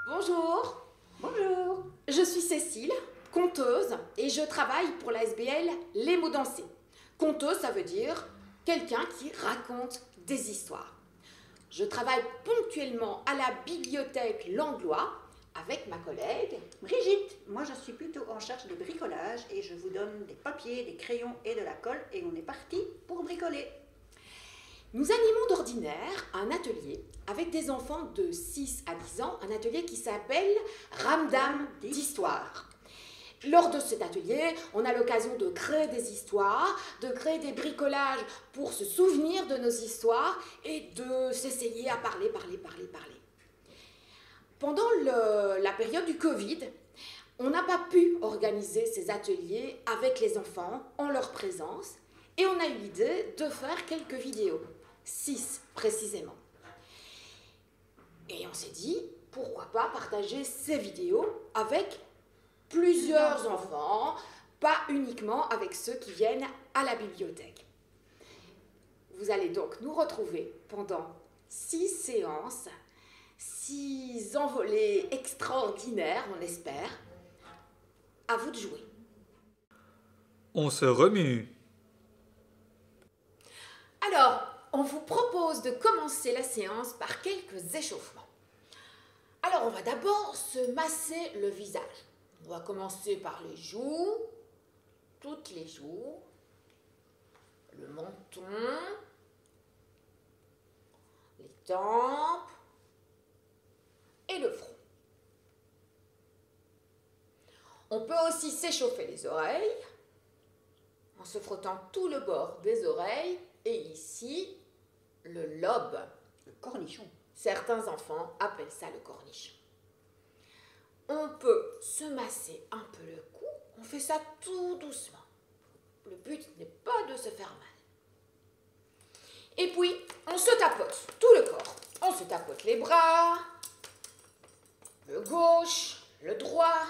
Bonjour, Bonjour. je suis Cécile, conteuse, et je travaille pour la SBL Les Mots Dansés. Conteuse, ça veut dire quelqu'un qui raconte des histoires. Je travaille ponctuellement à la bibliothèque Langlois avec ma collègue. Brigitte, moi je suis plutôt en charge de bricolage et je vous donne des papiers, des crayons et de la colle et on est parti pour bricoler. Nous animons d'ordinaire un atelier avec des enfants de 6 à 10 ans, un atelier qui s'appelle Ramdam d'Histoire. Lors de cet atelier, on a l'occasion de créer des histoires, de créer des bricolages pour se souvenir de nos histoires et de s'essayer à parler. Pendant la période du Covid, on n'a pas pu organiser ces ateliers avec les enfants en leur présence et on a eu l'idée de faire quelques vidéos, 6 précisément. Et on s'est dit, pourquoi pas partager ces vidéos avec plusieurs enfants, pas uniquement avec ceux qui viennent à la bibliothèque. Vous allez donc nous retrouver pendant 6 séances, 6 envolées extraordinaires, on espère. À vous de jouer. On se remue. Alors, on vous propose de commencer la séance par quelques échauffements. Alors, on va d'abord se masser le visage. On va commencer par les joues, toutes les joues, le menton, les tempes et le front. On peut aussi s'échauffer les oreilles en se frottant tout le bord des oreilles et ici, le lobe. Le cornichon. Certains enfants appellent ça le cornichon. On peut se masser un peu le cou, on fait ça tout doucement. Le but n'est pas de se faire mal. Et puis, on se tapote tout le corps. On se tapote les bras, le gauche, le droit,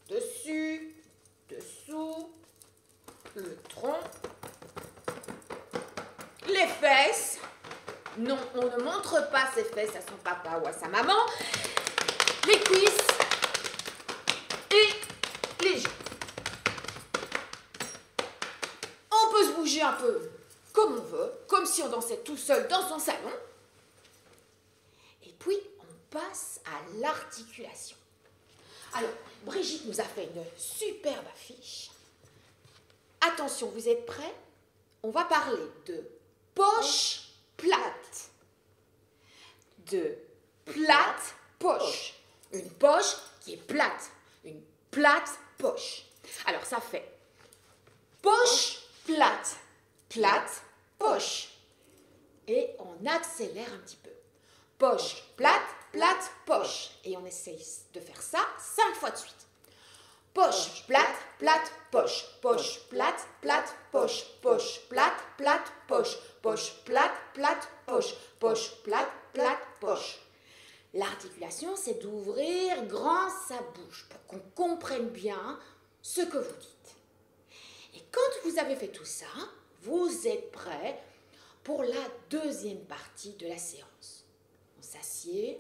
dessus, dessous, le tronc, les fesses. Non, on ne montre pas ses fesses à son papa ou à sa maman. Les cuisses et les joues. On peut se bouger un peu comme on veut, comme si on dansait tout seul dans son salon. Et puis, on passe à l'articulation. Alors, Brigitte nous a fait une superbe affiche. Attention, vous êtes prêts? On va parler de poche plate. De plate poche. Une poche qui est plate. Une plate poche. Alors, ça fait poche plate. Plate poche. Et on accélère un petit peu. Poche plate, plate poche. Et on essaye de faire ça 5 fois de suite. Poche plate, plate poche. Poche plate, plate poche. Poche plate, plate poche. Poche plate, plate poche. Poche plate, plate poche. L'articulation, c'est d'ouvrir grand sa bouche pour qu'on comprenne bien ce que vous dites. Et quand vous avez fait tout ça, vous êtes prêts pour la deuxième partie de la séance. On s'assied,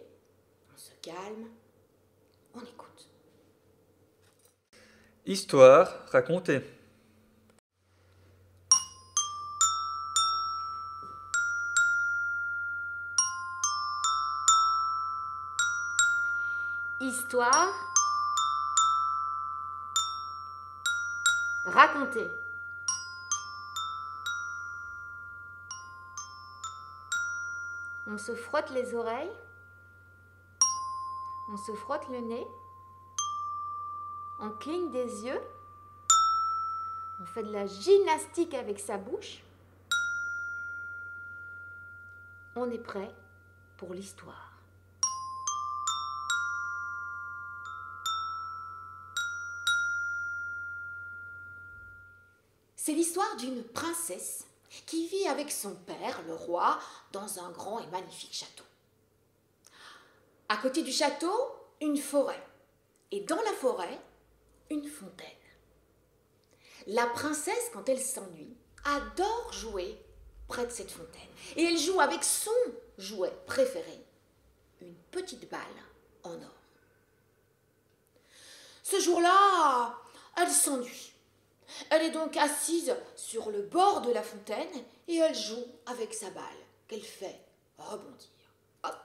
on se calme, on écoute. Histoire racontée. Histoire racontée. On se frotte les oreilles, on se frotte le nez, on cligne des yeux, on fait de la gymnastique avec sa bouche. On est prêt pour l'histoire. C'est l'histoire d'une princesse qui vit avec son père, le roi, dans un grand et magnifique château. À côté du château, une forêt. Et dans la forêt, une fontaine. La princesse, quand elle s'ennuie, adore jouer près de cette fontaine. Et elle joue avec son jouet préféré, une petite balle en or. Ce jour-là, elle s'ennuie. Elle est donc assise sur le bord de la fontaine et elle joue avec sa balle qu'elle fait rebondir. Hop,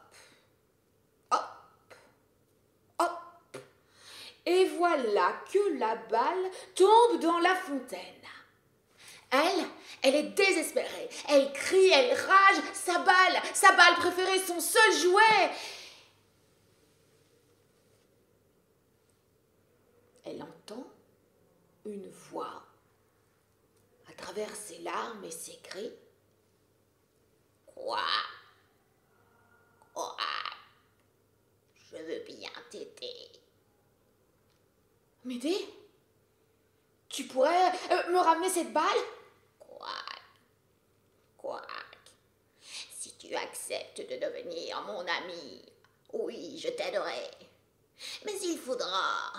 hop, hop. Et voilà que la balle tombe dans la fontaine. Elle est désespérée. Elle crie, elle rage. Sa balle préférée, son seul jouet. Elle entend une voix à travers ses larmes et ses cris. Quoi? Quoi? Je veux bien t'aider. M'aider? Tu pourrais me ramener cette balle? Quoi? Si tu acceptes de devenir mon ami, oui, je t'aiderai. Mais il faudra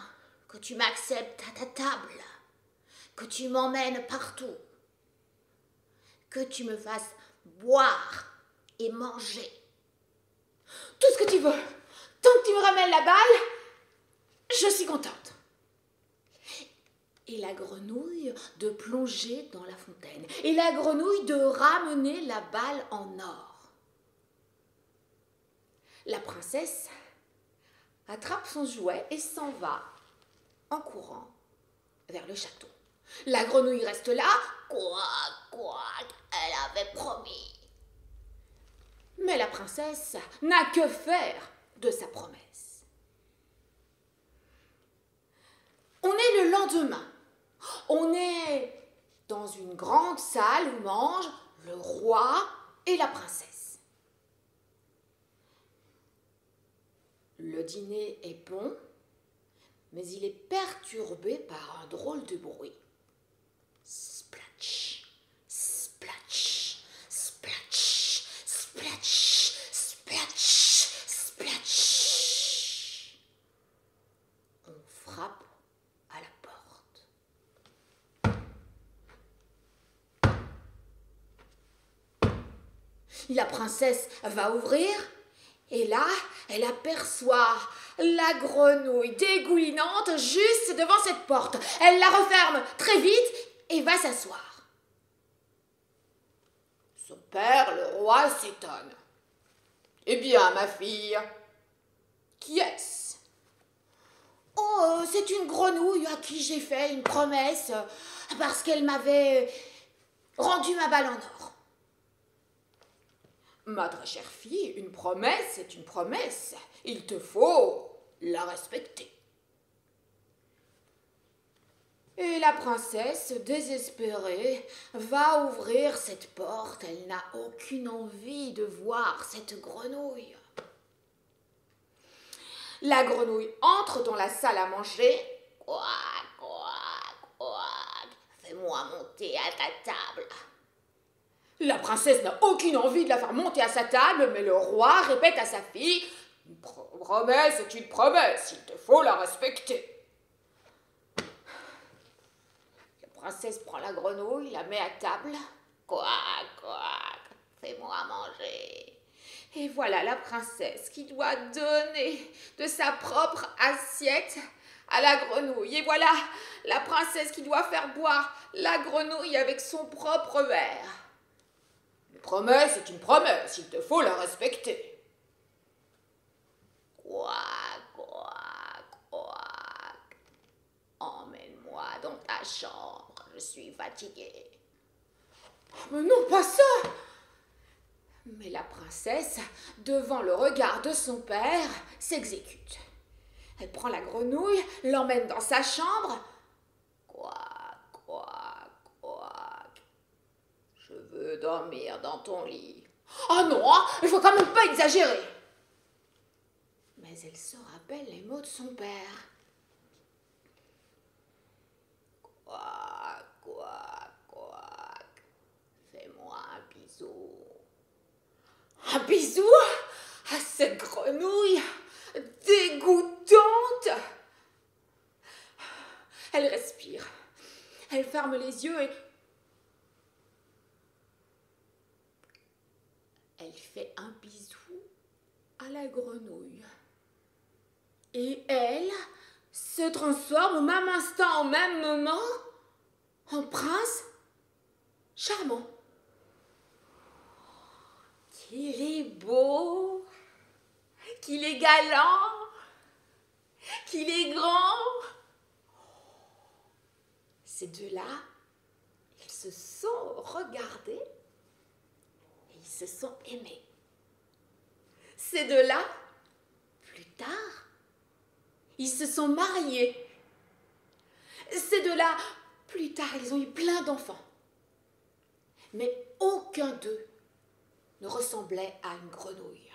que tu m'acceptes à ta table, que tu m'emmènes partout, que tu me fasses boire et manger. Tout ce que tu veux. Tant que tu me ramènes la balle, je suis contente. Et la grenouille de plonger dans la fontaine. Et la grenouille de ramener la balle en or. La princesse attrape son jouet et s'en va en courant vers le château. La grenouille reste là. Quoi, elle avait promis. Mais la princesse n'a que faire de sa promesse. On est le lendemain. On est dans une grande salle où mangent le roi et la princesse. Le dîner est bon, mais il est perturbé par un drôle de bruit. Splatch, splatch, splatch, splatch, splatch, splatch. On frappe à la porte. La princesse va ouvrir et là, elle aperçoit la grenouille dégoulinante juste devant cette porte. Elle la referme très vite et va s'asseoir. Son père, le roi, s'étonne. « Eh bien, ma fille, qui est-ce » « Oh, c'est une grenouille à qui j'ai fait une promesse parce qu'elle m'avait rendu ma balle en or. » « Ma très chère fille, une promesse, c'est une promesse. Il te faut la respecter. » Et la princesse, désespérée, va ouvrir cette porte. Elle n'a aucune envie de voir cette grenouille. La grenouille entre dans la salle à manger. « Quoi, fais-moi monter à ta table. » La princesse n'a aucune envie de la faire monter à sa table, mais le roi répète à sa fille « Une promesse est une promesse, il te faut la respecter. » La princesse prend la grenouille, la met à table. « Quoi, fais-moi manger. » Et voilà la princesse qui doit donner de sa propre assiette à la grenouille. Et voilà la princesse qui doit faire boire la grenouille avec son propre verre. Une promesse est une promesse, il te faut la respecter. Emmène-moi dans ta chambre, je suis fatiguée. Mais non, pas ça! Mais la princesse, devant le regard de son père, s'exécute. Elle prend la grenouille, l'emmène dans sa chambre. Je veux dormir dans ton lit. Oh non, il faut quand même pas exagérer. Mais elle se rappelle les mots de son père. Fais-moi un bisou. Un bisou à cette grenouille dégoûtante. Elle respire. Elle ferme les yeux et elle fait un bisou à la grenouille. Et elle se transforme au même instant, au même moment, en prince charmant. Qu'il est beau, qu'il est galant, qu'il est grand. Ces deux-là, ils se sont regardés et ils se sont aimés. Ces deux-là, plus tard, ils se sont mariés. Ces deux-là, plus tard, ils ont eu plein d'enfants. Mais aucun d'eux ne ressemblait à une grenouille.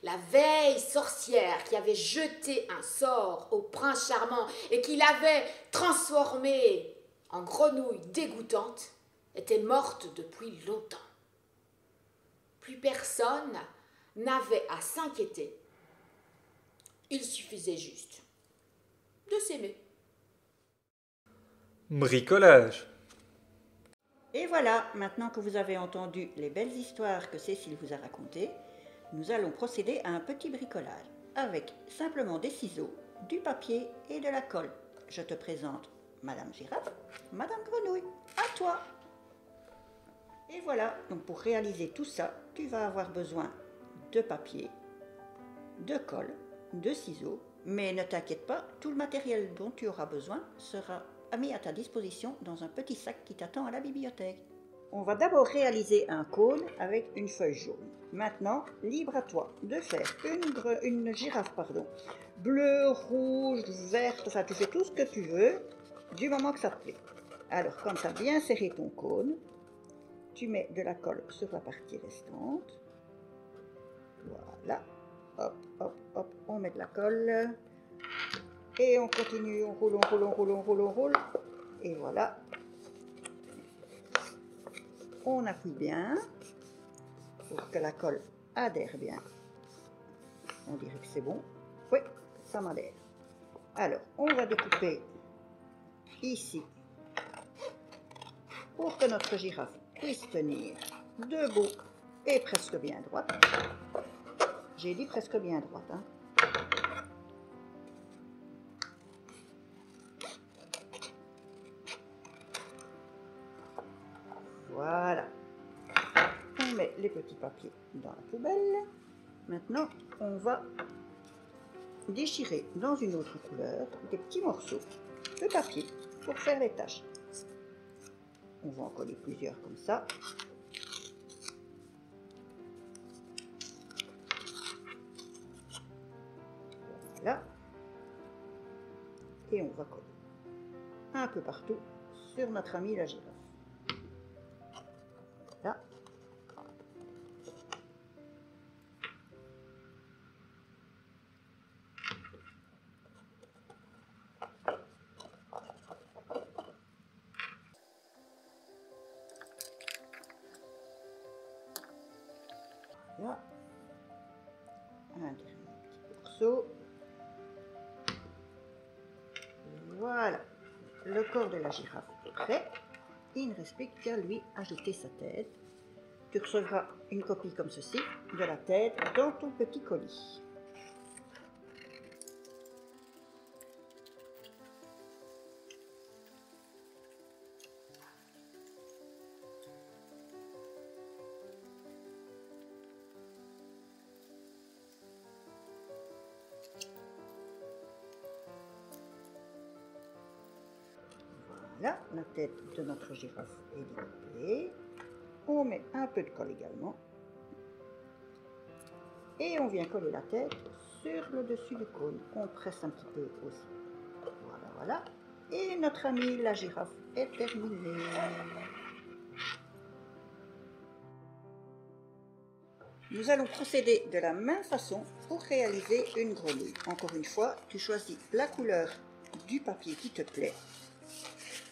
La vieille sorcière qui avait jeté un sort au prince charmant et qui l'avait transformé en grenouille dégoûtante était morte depuis longtemps. Plus personne n'avait à s'inquiéter. Il suffisait juste de s'aimer. Bricolage. Et voilà, maintenant que vous avez entendu les belles histoires que Cécile vous a racontées, nous allons procéder à un petit bricolage avec simplement des ciseaux, du papier et de la colle. Je te présente Madame Girafe, Madame Grenouille, à toi. Et voilà, donc pour réaliser tout ça, tu vas avoir besoin de papier, de colle, de ciseaux, mais ne t'inquiète pas, tout le matériel dont tu auras besoin sera mis à ta disposition dans un petit sac qui t'attend à la bibliothèque. On va d'abord réaliser un cône avec une feuille jaune. Maintenant, libre à toi de faire une girafe, bleue, rouge, verte, enfin tu fais tout ce que tu veux, du moment que ça te plaît. Alors, quand tu as bien serré ton cône, tu mets de la colle sur la partie restante. Voilà, hop, hop, hop, on met de la colle. Et on continue, on roule, on roule, on roule, on roule, on roule. Et voilà. On appuie bien pour que la colle adhère bien. On dirait que c'est bon. Oui, ça m'adhère. Alors, on va découper ici pour que notre girafe puisse tenir debout et presque bien droite. J'ai dit presque bien droite, hein. Voilà. On met les petits papiers dans la poubelle. Maintenant, on va déchirer dans une autre couleur des petits morceaux de papier pour faire les taches. On va en coller plusieurs comme ça. Voilà. Et on va coller un peu partout sur notre amie la girafe. Là. Là. Un dernier petit morceau. Voilà. Le corps de la girafe est prêt. Il ne reste plus qu'à lui ajouter sa tête. Tu recevras une copie comme ceci de la tête dans ton petit colis. Voilà, la tête de notre girafe est découpée. On met un peu de colle également. Et on vient coller la tête sur le dessus du cône. On presse un petit peu aussi. Voilà, voilà. Et notre amie la girafe est terminée. Nous allons procéder de la même façon pour réaliser une grenouille. Encore une fois, tu choisis la couleur du papier qui te plaît.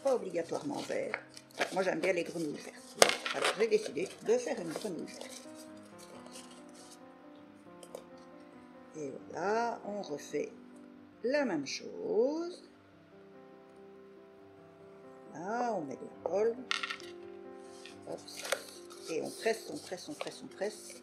Pas obligatoirement vert. Enfin, moi j'aime bien les grenouilles vertes. Alors j'ai décidé de faire une grenouille verte. Et voilà, on refait la même chose. Là, on met de la colle. Hop. Et on presse, on presse, on presse, on presse.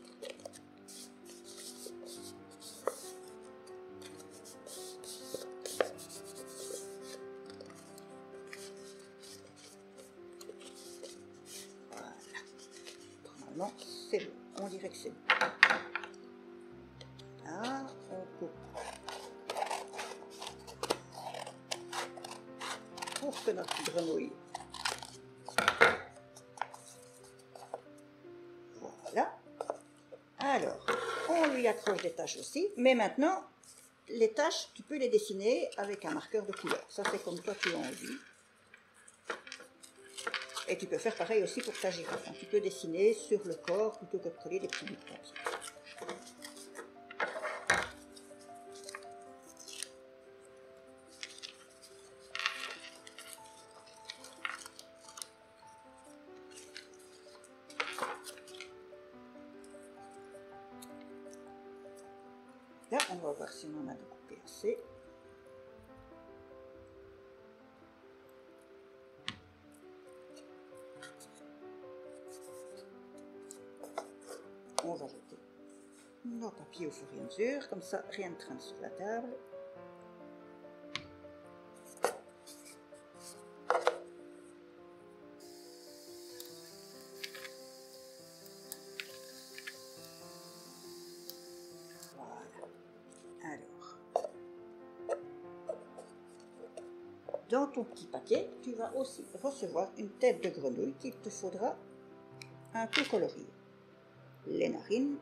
Normalement, c'est bon. On dirait que c'est bon. Là, on coupe. Pour que notre grenouille. Voilà. Alors, on lui accroche des taches aussi. Mais maintenant, les taches, tu peux les dessiner avec un marqueur de couleur. Ça, c'est comme toi tu as envie. Et tu peux faire pareil aussi pour ta girafe. Tu peux dessiner sur le corps plutôt que de coller des petits bouts comme ça. Là, on va voir si on en a découpé assez. On va jeter nos papiers au fur et à mesure, comme ça rien ne traîne sur la table. Voilà. Alors, dans ton petit paquet, tu vas aussi recevoir une tête de grenouille qu'il te faudra un peu colorier. Les narines,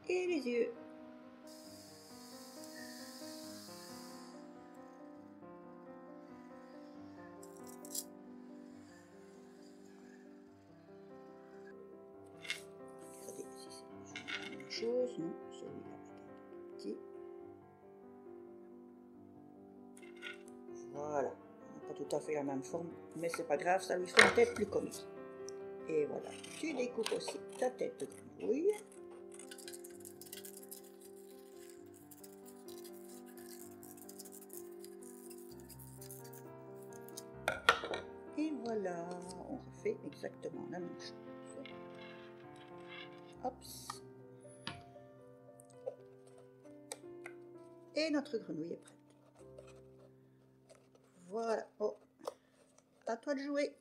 et les yeux. Regardez si c'est la même chose, non, celui-là est un petit. Voilà, pas tout à fait la même forme, mais c'est pas grave, ça lui fera une tête plus comique. Et voilà, tu découpes aussi ta tête de grenouille. Et voilà, on refait exactement la même chose. Hop. Et notre grenouille est prête. Voilà. Oh, à toi de jouer.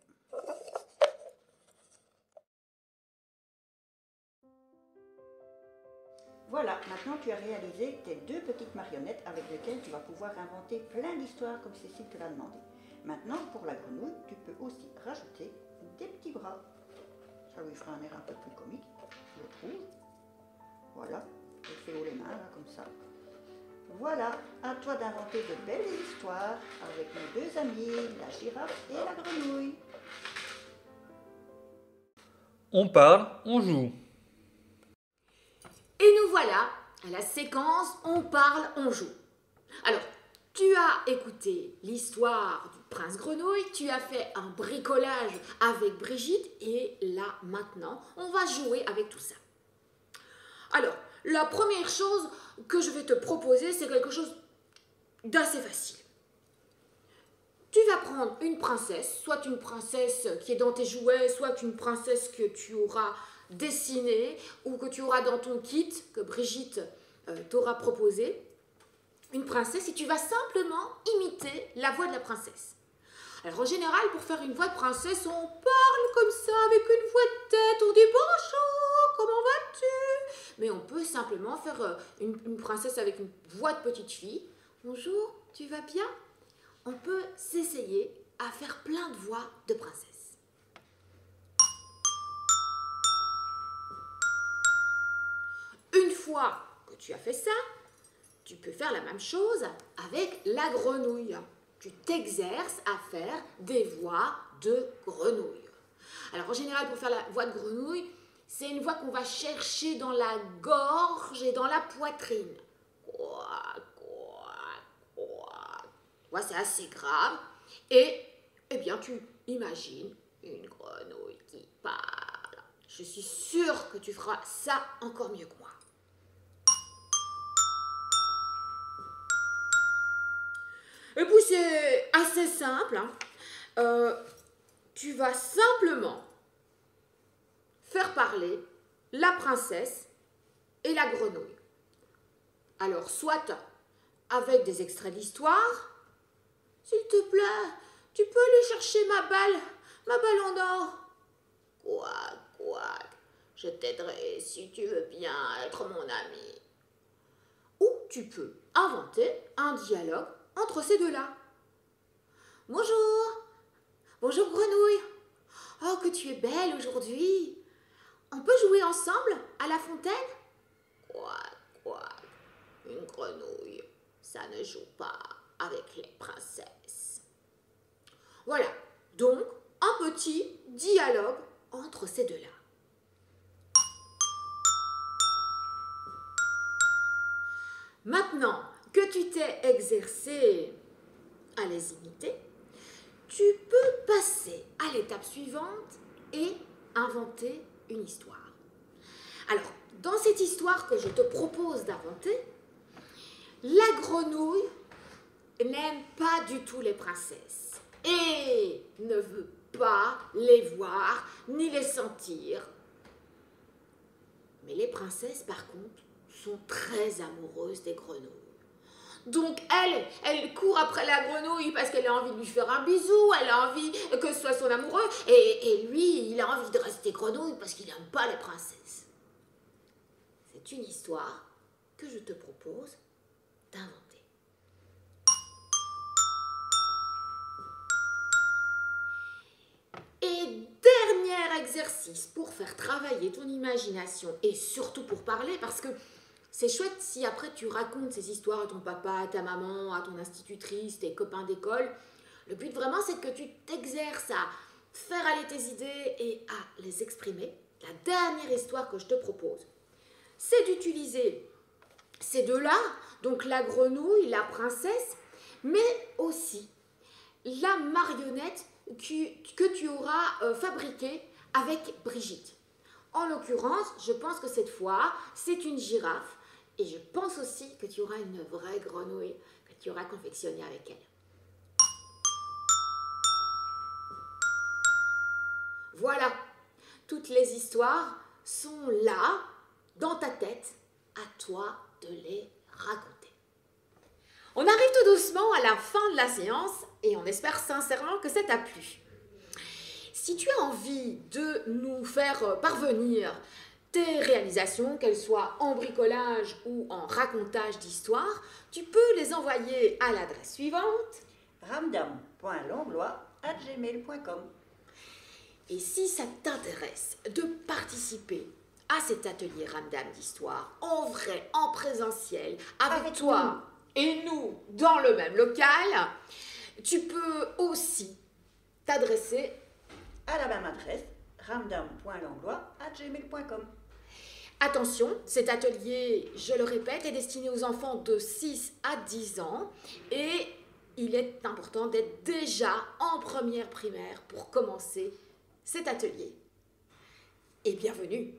Voilà, maintenant tu as réalisé tes deux petites marionnettes avec lesquelles tu vas pouvoir inventer plein d'histoires comme Cécile te l'a demandé. Maintenant, pour la grenouille, tu peux aussi rajouter des petits bras. Ça lui fera un air un peu plus comique, je trouve. Voilà, je fais haut les mains, là, comme ça. Voilà, à toi d'inventer de belles histoires avec nos deux amis, la girafe et la grenouille. On parle, on joue. Et nous voilà à la séquence on parle, on joue. Alors, tu as écouté l'histoire du prince grenouille, tu as fait un bricolage avec Brigitte et là, maintenant, on va jouer avec tout ça. Alors, la première chose que je vais te proposer, c'est quelque chose d'assez facile. Tu vas prendre une princesse, soit une princesse qui est dans tes jouets, soit une princesse que tu auras dessinée ou que tu auras dans ton kit que Brigitte t'aura proposé. Une princesse et tu vas simplement imiter la voix de la princesse. Alors en général, pour faire une voix de princesse, on parle comme ça avec une voix de tête, on dit bonjour, comment vas-tu? Mais on peut simplement faire une princesse avec une voix de petite fille. Bonjour, tu vas bien? On peut s'essayer à faire plein de voix de princesse. Une fois que tu as fait ça, tu peux faire la même chose avec la grenouille. Tu t'exerces à faire des voix de grenouille. Alors en général, pour faire la voix de grenouille, c'est une voix qu'on va chercher dans la gorge et dans la poitrine. C'est assez grave. Et eh bien, tu imagines une grenouille qui parle. Je suis sûre que tu feras ça encore mieux que moi. Et puis c'est assez simple. Tu vas simplement faire parler la princesse et la grenouille. Alors soit avec des extraits d'histoire. S'il te plaît, tu peux aller chercher ma balle en or. Couac, je t'aiderai si tu veux bien être mon ami. Ou tu peux inventer un dialogue entre ces deux-là. Bonjour grenouille. Oh, que tu es belle aujourd'hui. On peut jouer ensemble à la fontaine? Couac, une grenouille, ça ne joue pas avec les princesses. Voilà, donc un petit dialogue entre ces deux-là. Maintenant que tu t'es exercé à les imiter, tu peux passer à l'étape suivante et inventer une histoire. Alors, dans cette histoire que je te propose d'inventer, la grenouille n'aime pas du tout les princesses et ne veut pas les voir ni les sentir. Mais les princesses, par contre, sont très amoureuses des grenouilles. Donc elle court après la grenouille parce qu'elle a envie de lui faire un bisou, elle a envie que ce soit son amoureux, et lui, il a envie de rester grenouille parce qu'il n'aime pas les princesses. C'est une histoire que je te propose d'inventer. Et dernier exercice pour faire travailler ton imagination et surtout pour parler, parce que c'est chouette si après tu racontes ces histoires à ton papa, à ta maman, à ton institutrice, tes copains d'école. Le but vraiment, c'est que tu t'exerces à faire aller tes idées et à les exprimer. La dernière histoire que je te propose, c'est d'utiliser ces deux-là, donc la grenouille, la princesse, mais aussi la marionnette que tu auras fabriquée avec Brigitte. En l'occurrence, je pense que cette fois, c'est une girafe. Et je pense aussi que tu auras une vraie grenouille que tu auras confectionnée avec elle. Voilà, toutes les histoires sont là, dans ta tête, à toi de les raconter. On arrive tout doucement à la fin de la séance et on espère sincèrement que ça t'a plu. Si tu as envie de nous faire parvenir tes réalisations, qu'elles soient en bricolage ou en racontage d'histoire, tu peux les envoyer à l'adresse suivante: ramdam.langlois@gmail.com. Et si ça t'intéresse de participer à cet atelier Ramdam d'histoire, en vrai, en présentiel, avec toi et nous dans le même local, tu peux aussi t'adresser à la même adresse, ramdam.langlois@gmail.com. Attention, cet atelier, je le répète, est destiné aux enfants de 6 à 10 ans et il est important d'être déjà en première primaire pour commencer cet atelier. Et bienvenue!